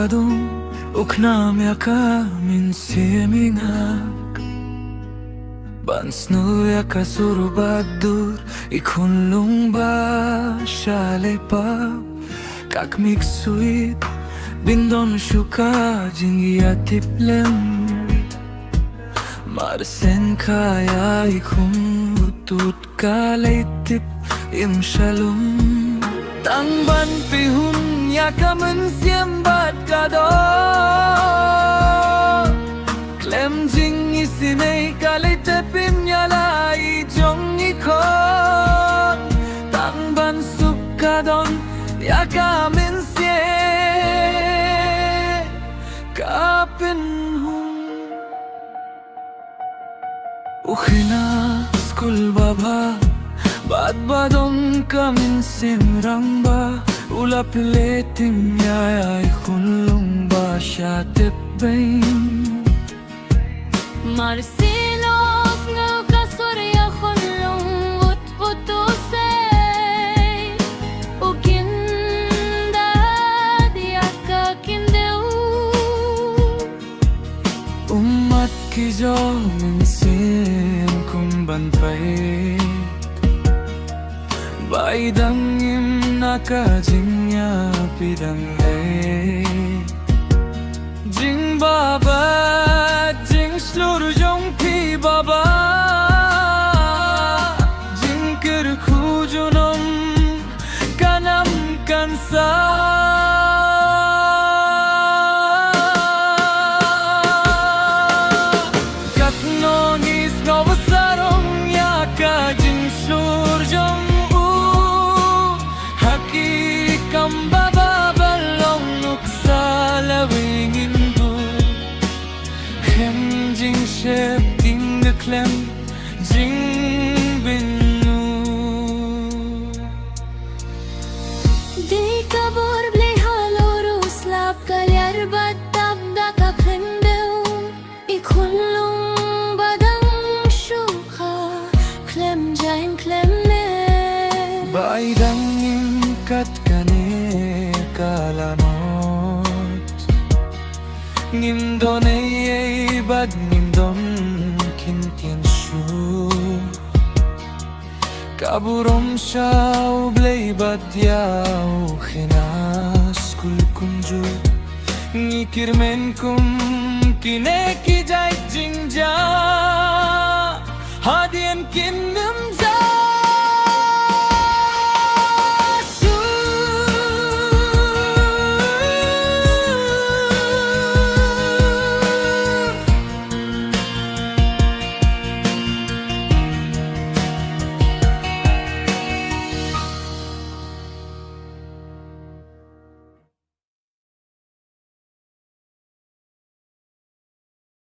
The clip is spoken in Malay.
badong uknam yaka min siemingak Bansnu yaka surubadur ikunlung ba shalepa Kak miksuit bindon shuka jingia tiplem Marsen kaya ikun utut kalaitip im shalom Tangban pihun yaka mensiembat kado Klem jing isinay kalaitipim yalai jong ikon Tangban sukadon yaka mensie kapin hum Ukhina skul baba Bad badong kamin simrang ba Ulap letim yayay kunlong ba siya tipain Marsilos ngaw kasurya kunlong utputosay Ukinda diya kakindew Umat kijo minsin kumbanpay Baidang im nakajingya pidanglay Jing baba, jing slur jong pi baba Jing kirkujunom kanam kansa Katnongis ngawasarong yaka jing slur jong Kamba balong nuksa lawing indu Hem jing shep ding de klem jing binu Di kabor blay halorus lap kalyar batab da kaphendew Ikunlong badang shuka klem jain klem ne Baidang kat kane kalamot Ngimdon ay bad ngimdon kintin shu Kaburom siyaw blay bad yaw khinas kul kunju Ngikirmen kum kineki jay jingja Hadian kinam